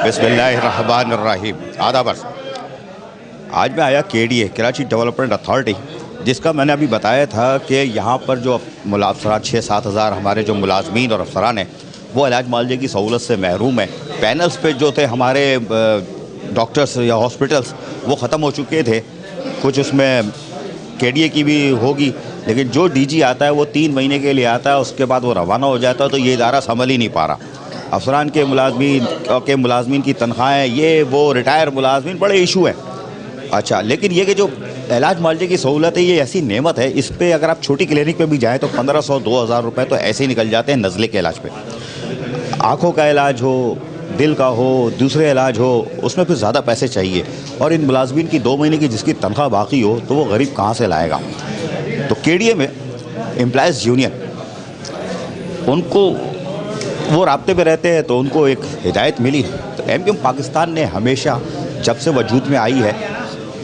बिस्मिल्लाहिर्रहमानिर्रहीम। आदाब। आज मैं आया KDA कराची डेवलपमेंट अथॉरिटी, जिसका मैंने अभी बताया था कि यहाँ पर जो अफसरान 6-7 हज़ार हमारे जो मुलाजमीन और अफसरान हैं वो इलाज मुआवजे की सहूलत से महरूम है। पैनल्स पे जो थे हमारे डॉक्टर्स या हॉस्पिटल्स वो ख़त्म हो चुके थे। कुछ उसमें KDA की भी होगी, लेकिन जो DG आता है वो 3 महीने के लिए आता है, उसके बाद वो रवाना हो जाता है। तो ये इदारा संभल ही नहीं पा रहा। अफसरान के मुलाजमीन की तनख्वाहें, ये वो रिटायर मुलाजमीन बड़े इशू हैं। अच्छा, लेकिन ये कि जो इलाज मुआवजे की सहूलत है ये ऐसी नेमत है, इस पर अगर आप छोटी क्लिनिक पे भी जाएँ तो 1500-2000 रुपये तो ऐसे ही निकल जाते हैं नज़ले के इलाज पे। आँखों का इलाज हो, दिल का हो, दूसरे इलाज हो, उसमें फिर ज़्यादा पैसे चाहिए। और इन मुलाजमीन की 2 महीने की जिसकी तनख्वाह बाकी हो तो वो गरीब कहाँ से लाएगा। तो KDA में एम्प्लॉयज़ यूनियन, उनको वो राब्ते में रहते हैं तो उनको एक हिदायत मिली। तो MQM पाकिस्तान ने हमेशा जब से वजूद में आई है,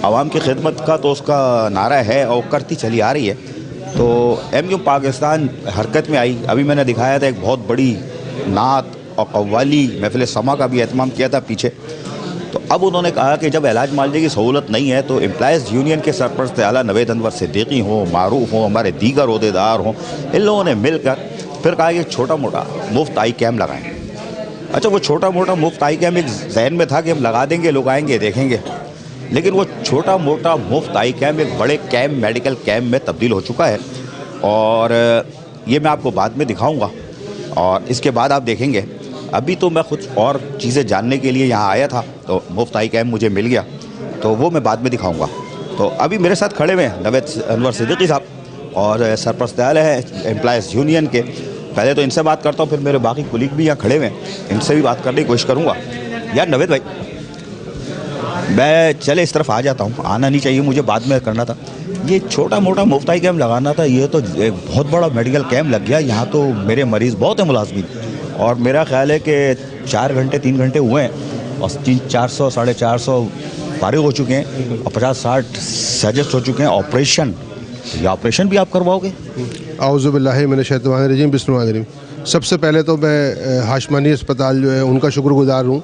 आवाम की खिदमत का तो उसका नारा है और करती चली आ रही है। तो MQM पाकिस्तान हरकत में आई। अभी मैंने दिखाया था एक बहुत बड़ी नात और कव्वाली महफिल समा का भी एहतमाम किया था पीछे। तो अब उन्होंने कहा कि जब इलाज मुआवजे की सहूलत नहीं है तो एम्प्लॉयज़ यूनियन के सरपरस्त आला नवेद अनवर सिद्दीकी हों, मारूफ हों, हमारे दीगर ओहदेदार हों, इन लोगों ने मिलकर फिर कहा कि छोटा मोटा मुफ्त आई कैम्प लगाएँ। अच्छा, वो छोटा मोटा मुफ्त आई कैम्प एक जहन में था कि हम लगा देंगे, लोग आएंगे देखेंगे, लेकिन वो छोटा मोटा मुफ्त आई कैम्प एक बड़े कैम्प, मेडिकल कैम्प में तब्दील हो चुका है। और ये मैं आपको बाद में दिखाऊँगा और इसके बाद आप देखेंगे। अभी तो मैं कुछ और चीज़ें जानने के लिए यहाँ आया था, तो मुफ्त आई कैम्प मुझे मिल गया, तो वो मैं बाद में दिखाऊंगा। तो अभी मेरे साथ खड़े हुए हैं नवेद अनवर सिद्दीकी साहब और सरपरस्त आला है एम्प्लॉयज़ यूनियन के। पहले तो इनसे बात करता हूँ, फिर मेरे बाकी कुलीग भी यहाँ खड़े हुए हैं, इनसे भी बात करने की कोशिश करूँगा। यार नवेद भाई, मैं चले इस तरफ आ जाता हूँ, आना नहीं चाहिए मुझे, बाद में करना था। ये छोटा मोटा मुफ्त आई कैम्प लगाना था, ये तो एक बहुत बड़ा मेडिकल कैम्प लग गया। यहाँ तो मेरे मरीज़ बहुत हैं मुलाजमीन, और मेरा ख्याल है कि 4 घंटे 3 घंटे हुए हैं और 400-450 फारिग हो चुके हैं और 50-60 सजेस्ट हो चुके हैं। ऑपरेशन, ये ऑपरेशन भी आप करवाओगे? आऊज़ु बिल्लाहि मिनश शैतानिर रजीम, बिस्मिल्लाहिर रहमानिर रहीम। सबसे पहले तो मैं हाशमानी अस्पताल जो है उनका शुक्रगुजार हूँ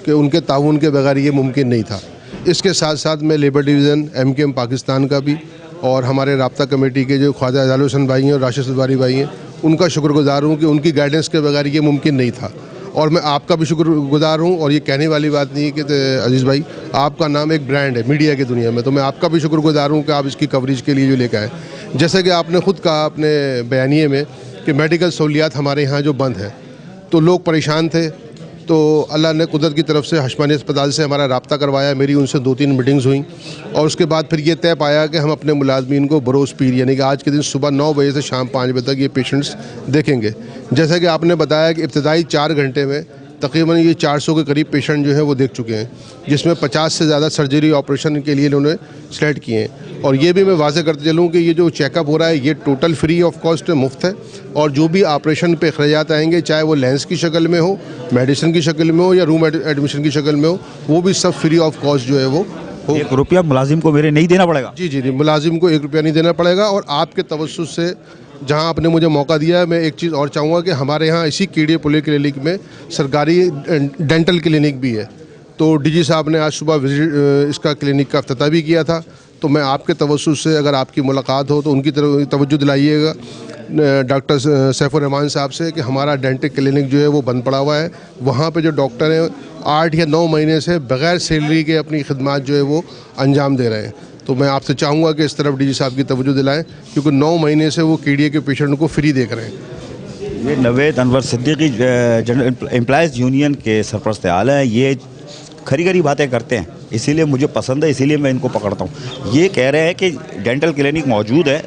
कि उनके ताउन के बगैर ये मुमकिन नहीं था। इसके साथ साथ मैं लेबर डिवीज़न MQM पाकिस्तान का भी और हमारे राब्ता कमेटी के जो ख्वाजा अज़ाल हुसैन भाई हैं और राशिद सदवारी भाई हैं, उनका शुक्रगुजार हूँ कि उनकी गाइडेंस के बगैर ये मुमकिन नहीं था। और मैं आपका भी शुक्रगुजार हूँ, और ये कहने वाली बात नहीं है कि अजीज़ भाई आपका नाम एक ब्रांड है मीडिया की दुनिया में, तो मैं आपका भी शुक्रगुजार हूँ कि आप इसकी कवरेज के लिए जो लेकर आए। जैसे कि आपने ख़ुद कहा अपने बयानिए में कि मेडिकल सहूलियात हमारे यहाँ जो बंद हैं, तो लोग परेशान थे। तो अल्लाह ने कुदरत की तरफ से हाशमानी अस्पताल से हमारा रब्ता करवाया, मेरी उनसे 2-3 मीटिंग्स हुई और उसके बाद फिर ये तय पाया कि हम अपने मुलाजमीन को बरोज़ पीर यानी कि आज के दिन सुबह 9 बजे से शाम 5 बजे तक ये पेशेंट्स देखेंगे। जैसा कि आपने बताया कि इब्तदाई 4 घंटे में तकरीबन ये 400 के करीब पेशेंट जो है वो देख चुके हैं, जिसमें 50 से ज़्यादा सर्जरी ऑपरेशन के लिए इन्होंने सेलेक्ट किए हैं। और ये भी मैं वाज़ेह करते चलूँ कि ये जो चेकअप हो रहा है ये टोटल फ्री ऑफ कॉस्ट मुफ्त है, और जो भी ऑपरेशन पे अखराजात आएंगे, चाहे वो लेंस की शक्ल में हो, मेडिसिन की शक्ल में हो या रूम एडमिशन की शक्ल में हो, वो भी सब फ्री ऑफ कॉस्ट जो है वो हो। 1 रुपया मुलाजिम को मेरे नहीं देना पड़ेगा? जी, मुलाजिम को 1 रुपया नहीं देना पड़ेगा। और आपके तवज्जुह से जहां आपने मुझे मौका दिया है, मैं एक चीज़ और चाहूँगा कि हमारे यहाँ इसी KDA पोलियो क्लिनिक में सरकारी डेंटल क्लिनिक भी है। तो DG साहब ने आज सुबह विजिट इसका क्लिनिक का इफ्तिताह भी किया था। तो मैं आपके तवज्जुह से अगर आपकी मुलाकात हो तो उनकी तरफ तवज्जो दिलाइएगा डॉक्टर सैफुर रहमान साहब से कि हमारा डेंटल क्लिनिक जो है वो बंद पड़ा हुआ है। वहाँ पे जो डॉक्टर हैं 8 या 9 महीने से बग़ैर सैलरी के अपनी खिदमत जो है वो अंजाम दे रहे हैं। तो मैं आपसे चाहूँगा कि इस तरफ DG साहब की तवज्जो दिलाएं, क्योंकि 9 महीने से वो KDA के पेशेंट को फ्री देख रहे हैं। ये Naved Anwar Siddiqui general employees union के सरपरस्त आला हैं। ये खरी खरी बातें करते हैं, इसीलिए मुझे पसंद है, इसीलिए मैं इनको पकड़ता हूँ। ये कह रहे हैं कि डेंटल क्लिनिक मौजूद है,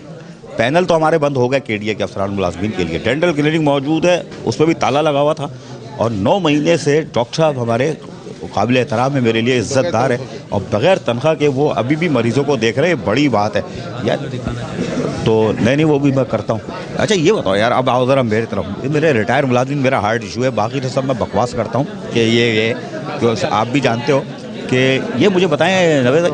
पैनल तो हमारे बंद हो गए KDA के अफसरान मुलाजमीन के लिए, डेंटल क्लिनिक मौजूद है, उस पर भी ताला लगा हुआ था, और 9 महीने से डॉक्टर साहब हमारे काबिल एहतराम है, मेरे लिए इज़्ज़तदार है, और बग़ैर तनख्वाह के वो अभी भी मरीज़ों को देख रहे हैं। बड़ी बात है यार। तो नहीं, वो भी मैं करता हूँ। अच्छा ये बताओ यार, अब आओ ज़रा मेरी तरफ। मेरे रिटायर मुलाजिम, मेरा हार्ट इशू है, बाकी तो सब मैं बकवास करता हूँ कि ये तो आप भी जानते हो कि ये मुझे बताएं नवेद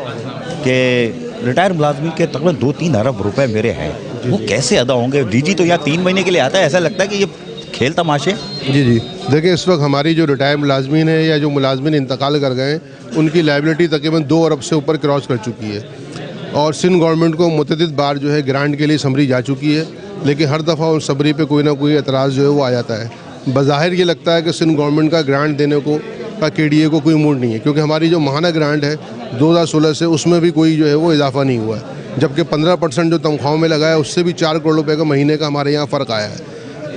कि रिटायर मुलाजमीन के तकरीबन 2-3 अरब रुपए मेरे हैं, वो कैसे अदा होंगे? DG तो यहाँ 3 महीने के लिए आता है, ऐसा लगता है कि ये खेल तमाशे जी जी, देखिए इस वक्त हमारी जो रिटायर्ड मुलाजमीन है या जो मुलाजमीन इंतकाल कर गए हैं उनकी लाइबिलिटी तकरीबन 2 अरब से ऊपर क्रॉस कर चुकी है और सिंध गवर्नमेंट को मुतअद्दिद बार जो है ग्रांट के लिए समरी जा चुकी है, लेकिन हर दफ़ा उस समरी पे कोई ना कोई एतराज़ जो है वो आ जाता है। बज़ाहिर ये लगता है कि सिंध गवर्नमेंट का ग्रांट देने को का KDA को कोई मूड नहीं है, क्योंकि हमारी जो माहाना ग्रांट है 2016 से उसमें भी कोई जो है वो इजाफा नहीं हुआ है, जबकि 15% जो तनख्वाहों में लगा है उससे भी 4 करोड़ रुपये का महीने का हमारे यहाँ फ़र्क आया है।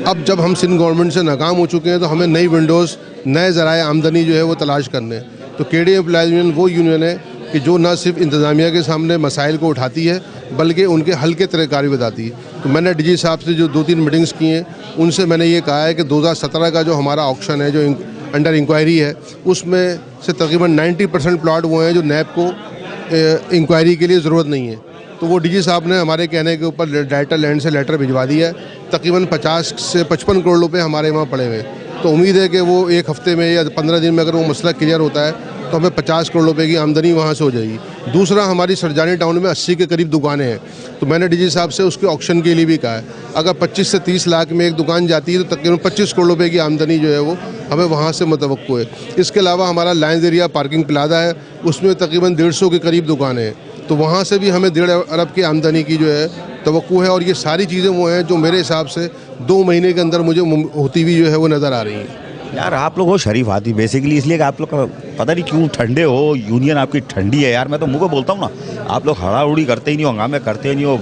अब जब हम सिंध गवर्नमेंट से नाकाम हो चुके हैं तो हमें नई विंडोज़, नए ज़राए आमदनी जो है वो तलाश करने हैं। तो KDA एम्प्लॉयज़ यूनियन वो यूनियन है कि जो न सिर्फ इंतज़ामिया के सामने मसाइल को उठाती है बल्कि उनके हल के तरीक़ार भी बताती है। तो मैंने DG साहब से जो 2-3 मीटिंग्स की हैं उनसे मैंने ये कहा है कि 2017 का जो हमारा ऑक्शन है, जो अंडर इंक्वायरी है, उसमें से तकरीबन 90% प्लॉट वो हैं जो नैब को इंक्वायरी के लिए ज़रूरत नहीं है। तो वो DG साहब ने हमारे कहने के ऊपर डायरेक्टर लैंड से लेटर भिजवा दिया है। तकरीबन 50 से 55 करोड़ रुपए हमारे वहाँ पड़े हुए हैं। तो उम्मीद है कि वो एक हफ़्ते में या 15 दिन में अगर वो मसला क्लियर होता है तो हमें 50 करोड़ रुपए की आमदनी वहाँ से हो जाएगी। दूसरा, हमारी सरजानी टाउन में 80 के करीब दुकानें हैं, तो मैंने DG साहब से उसके ऑक्शन के लिए भी कहा है। अगर 25 से 30 लाख में एक दुकान जाती है तो तकरीबन 25 करोड़ रुपए की आमदनी जो है वो हमें वहाँ से मुतवक्को है। इसके अलावा हमारा लायंस एरिया पार्किंग प्लाजा है, उसमें तकरीबन 150 के करीब दुकानें हैं, तो वहाँ से भी हमें 1.5 अरब की आमदनी की जो है तवक्को है। और ये सारी चीज़ें वो हैं जो मेरे हिसाब से 2 महीने के अंदर मुझे होती हुई जो है वो नज़र आ रही हैं। यार आप लोग हो शरीफ आदमी बेसिकली, इसलिए कि आप लोग का पता नहीं क्यों ठंडे हो, यूनियन आपकी ठंडी है यार। मैं तो मुँह को बोलता हूँ ना, आप लोग हड़ाउड़ी करते ही नहीं हो, हंगामे करते ही नहीं हो,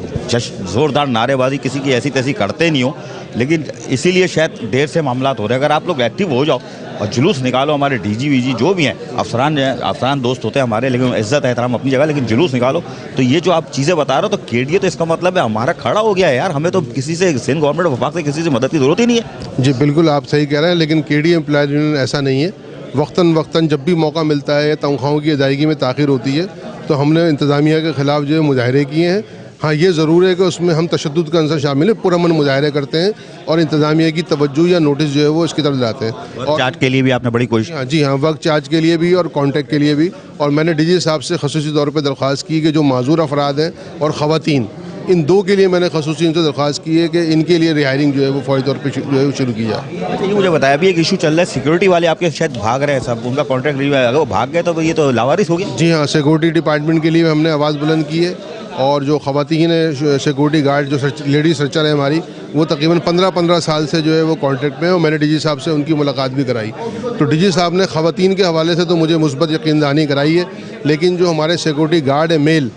ज़ोरदार नारेबाजी किसी की ऐसी तैसी करते नहीं हो, लेकिन इसीलिए शायद देर से मामलात हो रहे हैं। अगर आप लोग एक्टिव हो जाओ और जुलूस निकालो, हमारे DG VG जो भी हैं, अफसरान जो हैं, अफसरान दोस्त होते हैं हमारे, लेकिन इज़्ज़त एहतराम अपनी जगह, लेकिन जुलूस निकालो, तो ये जो आप चीज़ें बता रहे हो तो KDA तो इसका मतलब है हमारा खड़ा हो गया है यार। हमें तो किसी से, सिंध गवर्नमेंट वफाक से किसी से मदद की ज़रूरत ही नहीं है। जी बिल्कुल, आप सही कह रहे हैं, लेकिन KDA एम्प्लॉयज़ यूनियन ऐसा नहीं है। वक्तन जब भी मौका मिलता है या तनख्वाहों की अदायगी में ताख़ीर होती है तो हमने इंतज़ामिया के ख़िलाफ़ जो है मुजाहरे किए हैं। हाँ, ये ज़रूर है कि उसमें हम तशद्दुद का अंसर शामिल है, पुरअमन मुजाहरे करते हैं और इंतज़ामिया की तवज्जो या नोटिस जो है वो इसकी तरफ लाते हैं। और चार्ज के लिए भी आपने बड़ी कोशिश। हाँ जी हाँ, वक्त चार्ज के लिए भी और कॉन्टैक्ट के लिए भी। और मैंने DG साहब से ख़ुसूसी तौर पर दरख्वास्त की कि जो माजूर अफराद हैं और ख़वातीन, इन 2 के लिए मैंने ख़ुसूसी इनसे दरख्वास्त की है कि इनके लिए रिहायरिंग जो है वो फौरी तौर पर जो है वो शुरू की जाए। अच्छा, ये मुझे बताया भी एक इशू चल रहा है, सिक्योरिटी वाले आपके शायद भाग रहे हैं सब, उनका कॉन्ट्रैक्ट रिव्यू है, अगर वो भाग गए तो ये तो लावारिस हो गया। जी हाँ, सिक्योरिटी डिपार्टमेंट के लिए हमने आवाज़ बुलंद की है और जो ख़वातीन है सिक्योरिटी गार्ड, जो लेडी सर्चर है हमारी, वो तकरीबन 15 साल से जो है वो कॉन्टैक्ट में है और मैंने DG साहब से उनकी मुलाकात भी कराई। तो DG साहब ने ख़वातीन के हवाले से तो मुझे मुस्बत यकीन दहानी कराई है, लेकिन जो हमारे सिक्योरिटी गार्ड है मेल,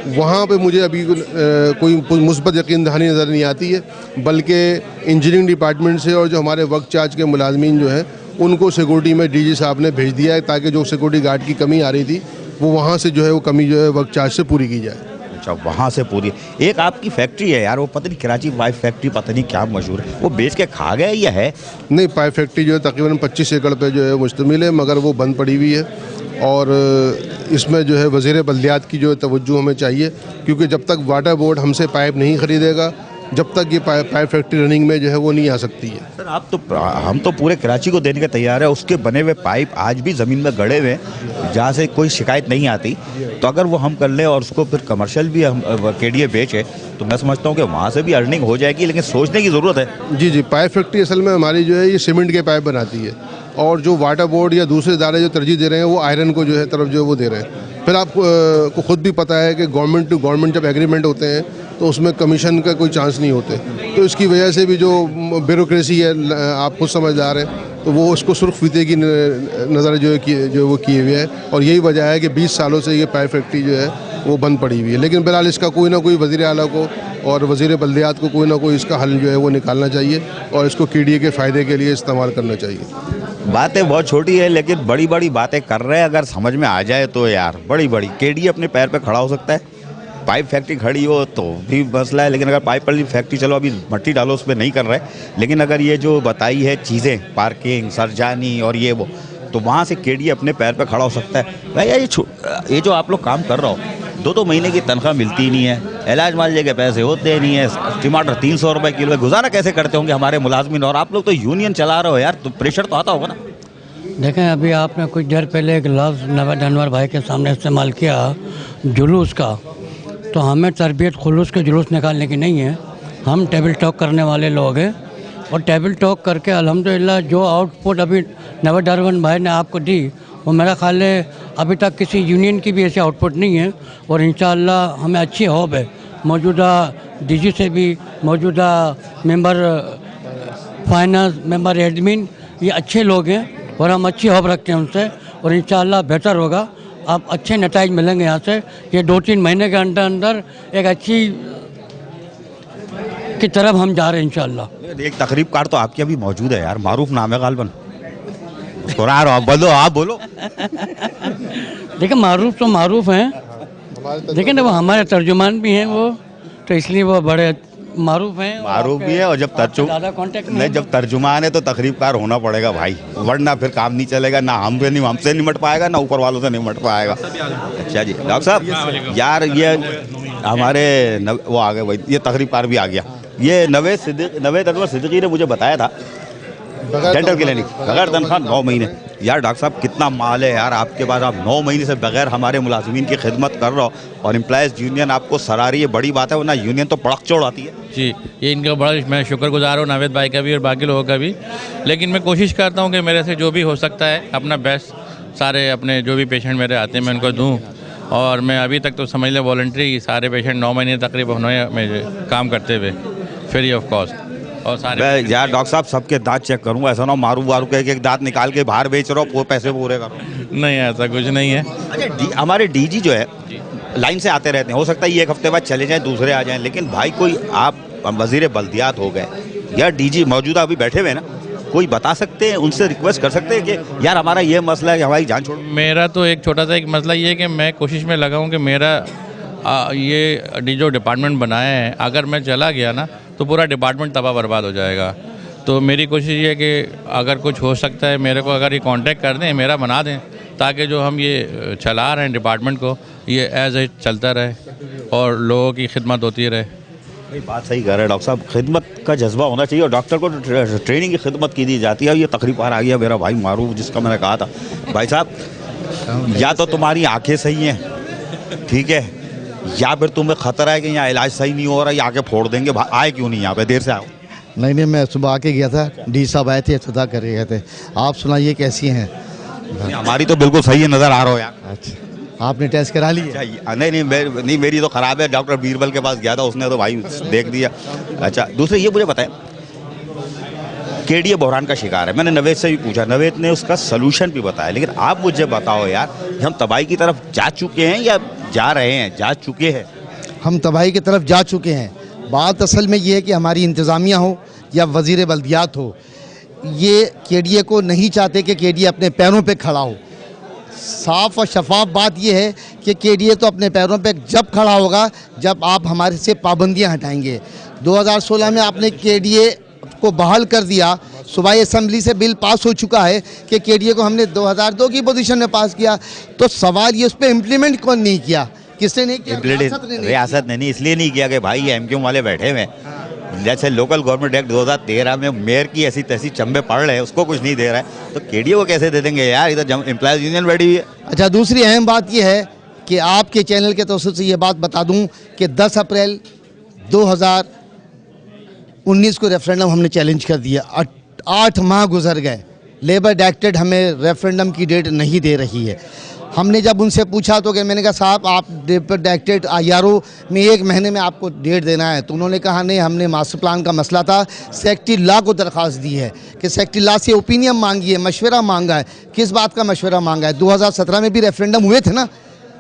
वहाँ पे मुझे अभी कोई मुस्बत यकीन दहानी नज़र नहीं आती है, बल्कि इंजीनियरिंग डिपार्टमेंट से और जो हमारे वक्त चार्ज के मुलाजमीन जो हैं उनको सिक्योरिटी में DG साहब ने भेज दिया है, ताकि जो सिक्योरिटी गार्ड की कमी आ रही थी वो वहाँ से जो है वो कमी जो है वक्त चार्ज से पूरी की जाए। अच्छा, वहाँ से पूरी। एक आपकी फैक्ट्री है यार, वो पता नहीं कराची पाइप फैक्ट्री, पता नहीं क्या मशहूर है, वो बेच के खा गया या है? नहीं, पाइप फैक्ट्री जो है तकरीबन 25 एकड़ पे जो है मुश्तमिल है, मगर वो बंद पड़ी हुई है और इसमें जो है वज़ीर बल्दियात की जो है तवज्जो हमें चाहिए, क्योंकि जब तक वाटर बोर्ड हमसे पाइप नहीं ख़रीदेगा जब तक ये पाइप फैक्ट्री रनिंग में जो है वो नहीं आ सकती है। सर आप तो, हम तो पूरे कराची को देने के तैयार है, उसके बने हुए पाइप आज भी ज़मीन में गड़े हुए हैं जहाँ से कोई शिकायत नहीं आती। तो अगर वो हम कर लें और उसको फिर कमर्शियल भी हम KDA बेचे तो मैं समझता हूँ कि वहाँ से भी अर्निंग हो जाएगी, लेकिन सोचने की ज़रूरत है। जी जी, पाइप फैक्ट्री असल में हमारी जो है ये सीमेंट के पाइप बनाती है और जो वाटर बोर्ड या दूसरे इदारे जो तरजीह दे रहे हैं वो आयरन को जो है तरफ जो है वो दे रहे हैं। फिर आप को ख़ुद भी पता है कि गवर्नमेंट टू गवर्नमेंट जब एग्रीमेंट होते हैं तो उसमें कमीशन का कोई चांस नहीं होते, तो इसकी वजह से भी जो ब्यूरोक्रेसी है, आप खुद समझदार हैं, तो वो उसको सुर्ख फीते की नज़र जो है जो वो किए हुए है और यही वजह है कि 20 सालों से ये पाइप फैक्ट्री जो है वो बंद पड़ी हुई है। लेकिन बहरहाल इसका कोई ना कोई वज़ीर आला को और वज़ीर बल्दियात को कोई ना कोई इसका हल जो है वो निकालना चाहिए और इसको KDA के फ़ायदे के लिए इस्तेमाल करना चाहिए। बातें बहुत छोटी है लेकिन बड़ी बड़ी बातें कर रहे हैं, अगर समझ में आ जाए तो यार बड़ी बड़ी। KDA अपने पैर पे खड़ा हो सकता है, पाइप फैक्ट्री खड़ी हो तो भी मसला है, लेकिन अगर पाइप वाली फैक्ट्री, चलो अभी मट्टी डालो उस पर नहीं कर रहे, लेकिन अगर ये जो बताई है चीज़ें, पार्किंग, सरजानी और ये वो, तो वहाँ से KDA अपने पैर पे खड़ा हो सकता है। भैया ये जो आप लोग काम कर रहे हो, 2 महीने की तनख्वाह मिलती ही नहीं है, इलाज मालजे के पैसे होते नहीं है, टमाटर 300 रुपये किलो है, गुजारा कैसे करते होंगे हमारे मुलाजमीन? और आप लोग तो यूनियन चला रहे हो यार, तो प्रेशर तो आता होगा ना। देखें, अभी आपने कुछ देर पहले एक लफ्ज़ नवाद अनवर भाई के सामने इस्तेमाल किया, जुलूस का, तो हमें तरबियत खुलूस के जुलूस निकालने की नहीं है। हम टेबल टॉक करने वाले लोग हैं और टेबल टॉक करके अल्हम्दुलिल्लाह जो आउटपुट अभी नवाब डारवन भाई ने आपको दी, वो मेरा ख्याल है अभी तक किसी यूनियन की भी ऐसी आउटपुट नहीं है। और इंशाअल्लाह हमें अच्छी होप है मौजूदा डीजी से भी, मौजूदा मेंबर फाइनेंस, मेंबर एडमिन, ये अच्छे लोग हैं और हम अच्छी होप रखते हैं उनसे, और इंशाअल्लाह बेहतर होगा। आप अच्छे नताइज मिलेंगे यहाँ से। ये 2-3 महीने के अंदर अंदर एक अच्छी की तरफ हम जा रहे हैं इंशाअल्लाह। एक तकरीबकार तो आपकी अभी मौजूद है यार, मारूफ नाम है गालबन, उसको आप बोलो। देखिए मारूफ तो मारूफ हैं, लेकिन वो हमारे तर्जुमान भी हैं वो, तो इसलिए वो बड़े मारूफ हैं। मारूफ भी है, और जब ज़्यादा कांटेक्ट में जब तर्जुमान है तो तकरीबकार होना पड़ेगा भाई, वरना फिर काम नहीं चलेगा, ना हमसे निमट पाएगा, ना ऊपर वालों से निमट पाएगा। अच्छा जी डॉक्टर साहब, यार ये हमारे वो आ गए भाई, ये तकरीबकार भी आ गया। ये नवेद अनवर सिद्दीकी ने मुझे बताया था, डेंटल क्लिनिक बगैर तनख्वाह 9 महीने। यार डॉक्टर साहब कितना माल है यार आपके पास, आप 9 महीने से बगैर हमारे मुलाजिमीन की खिदमत कर रहे हो, और एम्प्लॉयज़ यूनियन आपको सराह रही है, बड़ी बात है, वरना यूनियन तो पड़क चोड़ आती है। जी, ये इनका बड़ा मैं शुक्रगुजार हूँ नावेद भाई का भी और बाकी लोगों का भी। लेकिन मैं कोशिश करता हूँ कि मेरे से जो भी हो सकता है अपना बेस्ट, सारे अपने जो भी पेशेंट मेरे आते हैं मैं उनको दूँ। और मैं अभी तक तो समझ लें वॉलंटरी सारे पेशेंट 9 महीने तकरीबन में काम करते हुए फ्री ऑफ कॉस्ट। और सारे यार डॉक्टर साहब सबके दांत चेक करूँगा, ऐसा ना मारू वारू के एक दांत निकाल के बाहर बेच रहा हो, वो पैसे पूरे करो। नहीं, ऐसा कुछ नहीं है। अच्छा हमारे डीजी जो है लाइन से आते रहते हैं, हो सकता है ये एक हफ्ते बाद चले जाएं, दूसरे आ जाएं, लेकिन भाई कोई आप वजीर बल्दियात हो गए या डीजी मौजूदा अभी बैठे हुए हैं ना, कोई बता सकते हैं, उनसे रिक्वेस्ट कर सकते हैं कि यार हमारा ये मसला है कि हमारी जान छोड़ो। मेरा तो एक छोटा सा एक मसला ये है कि मैं कोशिश में लगा हूँ कि मेरा ये जो डिपार्टमेंट बनाया है, अगर मैं चला गया ना तो पूरा डिपार्टमेंट तबाह बर्बाद हो जाएगा। तो मेरी कोशिश ये है कि अगर कुछ हो सकता है मेरे को अगर ये कांटेक्ट कर दें, मेरा बना दें, ताकि जो हम ये चला रहे हैं डिपार्टमेंट को ये एज ए चलता रहे और लोगों की खिदमत होती रहे। भाई बात सही कह रहे हैं डॉक्टर साहब, खिदमत का जज्बा होना चाहिए, और डॉक्टर को ट्रेनिंग की खिदमत की दी जाती है। और ये तकरीबन आ गया मेरा भाई मारूफ, जिसका मैंने कहा था भाई साहब या तो तुम्हारी आंखें सही हैं, ठीक है, या फिर तुम्हें खतरा है कि यहाँ इलाज सही नहीं हो रहा, या आके फोड़ देंगे। आए क्यों नहीं यहाँ पे, देर से आओ। नहीं, मैं सुबह आके गया था, डी साहब आए थे, इफ्तिताह कर गए थे। आप सुनाइए कैसी हैं? हमारी तो बिल्कुल सही है, नज़र आ रहा हो यार। अच्छा, आपने टेस्ट करा लिया? नहीं मेरी तो ख़राब है, डॉक्टर बीरबल के पास गया था, उसने तो भाई देख दिया। अच्छा दूसरे ये मुझे बताएं, केडीए बहरान का शिकार है, मैंने नवेद से भी पूछा, नवेद ने उसका सलूशन भी बताया, लेकिन आप मुझे बताओ यार, हम तबाही की तरफ जा चुके हैं या जा रहे हैं? जा चुके हैं, हम तबाही की तरफ जा चुके हैं। बात असल में ये है कि हमारी इंतज़ामिया हो या वज़ीर बल्दियात हो, ये केडीए को नहीं चाहते कि केडीए अपने पैरों पे खड़ा हो। साफ़ और शफाफ बात यह है कि केडीए तो अपने पैरों पे जब खड़ा होगा जब आप हमारे से पाबंदियां हटाएंगे। 2016 में आपने केडीए को बहाल कर दिया, सूबाई असम्बली से बिल पास हो चुका है कि केडीए को हमने 2002 की पोजीशन में पास किया, तो सवाल ये उस पर इम्प्लीमेंट कौन नहीं किया? किसने नहीं किया? रियासत ने नहीं, इसलिए नहीं किया कि भाई एमक्यू वाले बैठे हुए हैं। जैसे लोकल गवर्नमेंट एक्ट 2013 में मेयर की ऐसी तैसी चंबे पड़ रहे हैं, उसको कुछ नहीं दे रहा है, तो केडीए को कैसे दे देंगे यार? इधर एम्प्लॉयज़ यूनियन बैठी हुई है। अच्छा, दूसरी अहम बात यह है कि आपके चैनल के तौर से ये बात बता दूं कि 10 अप्रैल 2019 को रेफरेंडम हमने चैलेंज कर दिया। 8 माह गुजर गए, लेबर डायरेक्टेड हमें रेफरेंडम की डेट नहीं दे रही है। हमने जब उनसे पूछा तो कि मैंने कहा साहब आप लेबर डायरेक्टेड IRO में 1 महीने में आपको डेट देना है, तो उन्होंने कहा नहीं, हमने मास्टर प्लान का मसला था, सेक्रेटरी लॉ को दरख्वास्त दी है कि सेक्रेटरी लॉ से ओपिनियन मांगी है, मशवरा मांगा है। किस बात का मशवरा मांगा है? 2017 में भी रेफरेंडम हुए थे ना,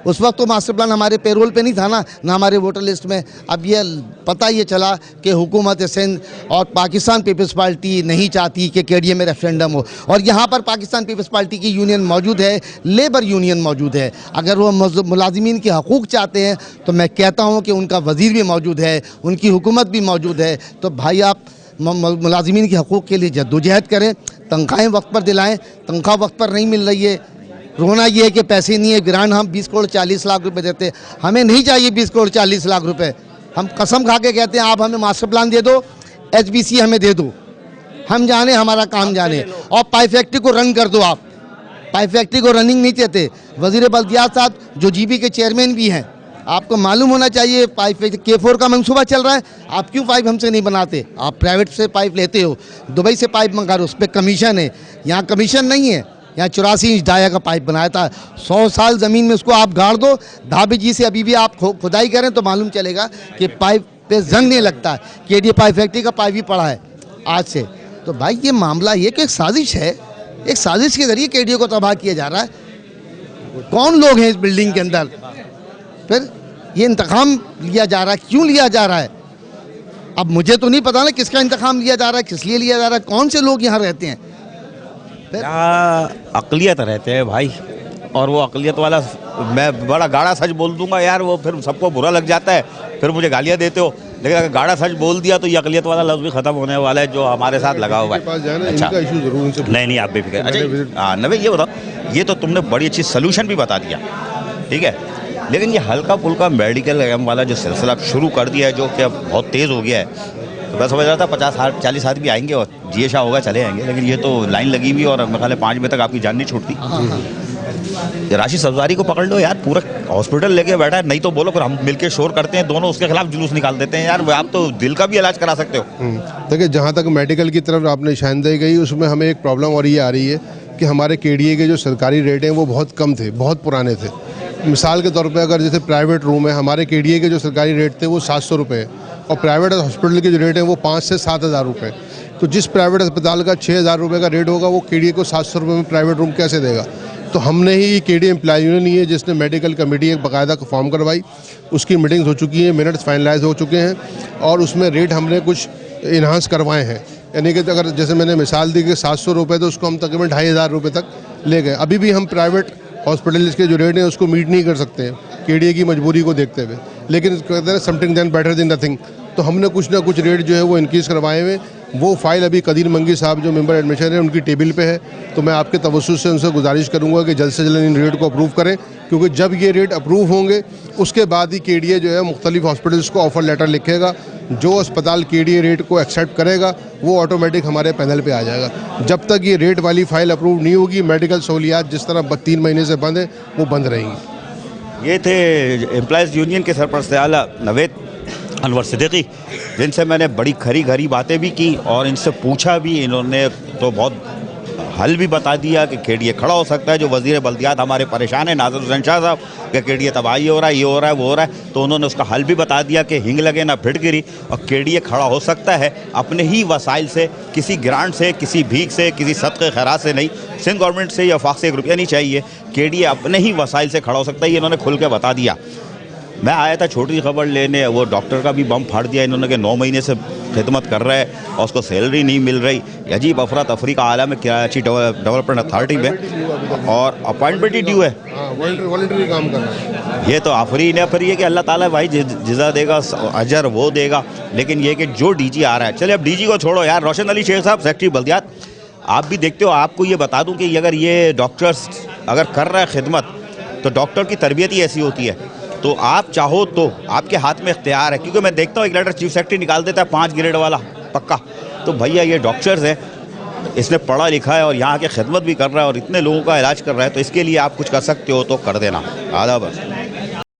उस वक्त तो मास्टर प्लान हमारे पेरोल पे नहीं था ना हमारे वोटर लिस्ट में। अब ये पता ये चला कि हुकूमत सिंध और पाकिस्तान पीपल्स पार्टी नहीं चाहती कि केडीए में रेफरेंडम हो, और यहाँ पर पाकिस्तान पीपल्स पार्टी की यूनियन मौजूद है, लेबर यूनियन मौजूद है। अगर वो मुलाजिमीन के हकूक़ चाहते हैं तो मैं कहता हूँ कि उनका वज़ीर भी मौजूद है, उनकी हुकूमत भी मौजूद है। तो भाई आप मुलाजिमीन के हकूक़ के लिए जद्दोजहद करें, तनख्वाहें वक्त पर दिलाएँ। तनख्वाह वक्त पर नहीं मिल रही है, रोना ये है कि पैसे नहीं है। ग्रांट हम 20 करोड़ 40 लाख रुपए देते, हमें नहीं चाहिए 20 करोड़ 40 लाख रुपए। हम कसम खा के कहते हैं आप हमें मास्टर प्लान दे दो, HBC हमें दे दो, हम जाने, हमारा काम जाने, और पाइप फैक्ट्री को रन कर दो। आप पाइप फैक्ट्री को रनिंग नहीं देते। वज़ीर बल्दियात साहब जो GB के चेयरमैन भी हैं, आपको मालूम होना चाहिए पाइप K4 का मंसूबा चल रहा है, आप क्यों पाइप हमसे नहीं बनाते? आप प्राइवेट से पाइप लेते हो, दुबई से पाइप मंगा रहे हो, उस पर कमीशन है। यहाँ कमीशन नहीं है, यहाँ 84 इंच डाया का पाइप बनाया था। 100 साल ज़मीन में उसको आप गाड़ दो, धाबी जी से अभी भी आप खुदाई करें तो मालूम चलेगा कि पाइप पे जंग नहीं लगता। KDA पाइप फैक्ट्री का पाइप भी पड़ा है आज से। तो भाई ये मामला ये कि एक साजिश है, एक साजिश के ज़रिए KDA को तबाह किया जा रहा है। कौन लोग हैं इस बिल्डिंग के अंदर? फिर ये इंतकाम लिया जा रहा है, क्यों लिया जा रहा है? अब मुझे तो नहीं पता ना किसका इंतकाम लिया जा रहा है, किस लिए लिया जा रहा है, कौन से लोग यहाँ रहते हैं? अक़लियत रहते हैं भाई, और वो अक़लियत वाला मैं बड़ा गाढ़ा सच बोल दूंगा यार, वो फिर सबको बुरा लग जाता है, फिर मुझे गालियाँ देते हो। लेकिन अगर गाढ़ा सच बोल दिया तो ये अक़लियत वाला लफ्ज़ भी ख़त्म होने वाला है जो हमारे साथ लगा हुआ है। अच्छा, नहीं आप बेफिक्र। अच्छा हाँ नवे, ये बताओ, ये तो तुमने बड़ी अच्छी सलूशन भी बता दिया, ठीक है, लेकिन ये हल्का फुल्का मेडिकल एम वाला जो सिलसिला शुरू कर दिया है, जो कि अब बहुत तेज़ हो गया है, तो मैं समझ रहा था 50-40 आदमी आएंगे और GA होगा चले आएंगे, लेकिन ये तो लाइन लगी हुई और मेरे ख्याल है 5 बजे तक आपकी जान नहीं छूटती। राशिद सब्ज़ारी को पकड़ लो यार, पूरा हॉस्पिटल लेके बैठा है, नहीं तो बोलो फिर हम मिलके शोर करते हैं, दोनों उसके खिलाफ जुलूस निकाल देते हैं। यार आप तो दिल का भी इलाज करा सकते हो। देखिए, जहाँ तक मेडिकल की तरफ आपने निशानदेही गई, उसमें हमें एक प्रॉब्लम और ये आ रही है कि हमारे KDA के जो सरकारी रेट हैं वो बहुत कम थे, बहुत पुराने थे। मिसाल के तौर पे अगर जैसे प्राइवेट रूम है, हमारे KDA के जो सरकारी रेट थे वो 700 रुपये है, और प्राइवेट हॉस्पिटल के जो रेट हैं वो 5 से 7 हज़ार रुपये। तो जिस प्राइवेट अस्पताल का 6 हज़ार रुपये का रेट होगा, वो KDA को 700 रुपये में प्राइवेट रूम कैसे देगा? तो हमने ही KDA एम्प्लॉय यूनियन ही है जिसने मेडिकल कमेटी एक बाकायदा फॉर्म करवाई, उसकी मीटिंग्स हो चुकी हैं, मिनट्स फाइनलाइज हो चुके हैं, और उसमें रेट हमने कुछ इन्हांस करवाए हैं। यानी कि अगर जैसे मैंने मिसाल दी कि 700 रुपये, तो उसको हम तकरीबन 2500 रुपये तक ले गए। अभी भी हम प्राइवेट हॉस्पिटल के जो रेट हैं उसको मीट नहीं कर सकते हैं KDA की मजबूरी को देखते हुए, लेकिन कहते हैं something than better than nothing. तो हमने कुछ ना कुछ रेट जो है वो इंक्रीज़ करवाए हुए। वो फाइल अभी कदीर मंगी साहब जो मेंबर एडमिशन है उनकी टेबल पे है, तो मैं आपके तवज्जुह से उनसे गुजारिश करूंगा कि जल्द से जल्द इन रेट को अप्रूव करें, क्योंकि जब ये रेट अप्रूव होंगे उसके बाद ही KDA जो है मुख्तलिफ हॉस्पिटल्स को ऑफ़र लेटर लिखेगा। जो अस्पताल KDA रेट को एक्सेप्ट करेगा वो ऑटोमेटिक हमारे पैनल पे आ जाएगा। जब तक ये रेट वाली फ़ाइल अप्रूव नहीं होगी, मेडिकल सहूलियात जिस तरह 3 महीने से बंद है वो बंद रहेंगी। ये थे एम्प्लॉयज़ यूनियन के सरपरस्त आला नवेद अनवर सिद्दीकी, जिनसे मैंने बड़ी खरी खरी बातें भी की और इनसे पूछा भी। इन्होंने तो बहुत हल भी बता दिया कि KDA खड़ा हो सकता है। जो वज़ीर बल्दियात हमारे परेशान है नाज़िर हुसैन शाह साहब कि KDA तबाही हो रहा है, ये हो रहा है, वो हो रहा है, तो उन्होंने उसका हल भी बता दिया कि हिंग लगे ना फिट गिरी, और KDA खड़ा हो सकता है अपने ही वसाइल से, किसी ग्रांट से, किसी भीख से, किसी सदक़े खैरात से नहीं। सिंध गवर्नमेंट से या वफाक से 1 रुपया नहीं चाहिए, KDA अपने ही वसाइल से खड़ा हो सकता है। ये इन्होंने खुल के बता दिया। मैं आया था छोटी खबर लेने, वो डॉक्टर का भी बम फाड़ दिया इन्होंने कि 9 महीने से खिदमत कर रहा है और उसको सैलरी नहीं मिल रही। अजीब अफरा तफरी का आलम है कराची डेवलपमेंट अथॉरिटी में, और अपॉइंटमेंट ही ड्यू है। वॉलंटरी काम कर रहा है। ये तो आफरीन है, फिर ये कि अल्लाह ताला भाई जिज़ा देगा, अजर वो देगा। लेकिन ये कि जो DG आ रहा है, चले अब DG को छोड़ो यार, रोशन अली शेख साहब सेक्रेटरी बल्दियात, आप भी देखते हो, आपको ये बता दूँ कि अगर ये डॉक्टर्स अगर कर रहा है खिदमत, तो डॉक्टर की तरबियत ही ऐसी होती है। तो आप चाहो तो आपके हाथ में इख्तियार है, क्योंकि मैं देखता हूँ एक लेटर चीफ सेक्रेटरी निकाल देता है 5 ग्रेड वाला पक्का। तो भैया ये डॉक्टर्स हैं, इसने पढ़ा लिखा है और यहाँ के खिदमत भी कर रहा है और इतने लोगों का इलाज कर रहा है, तो इसके लिए आप कुछ कर सकते हो तो कर देना। आदा बस।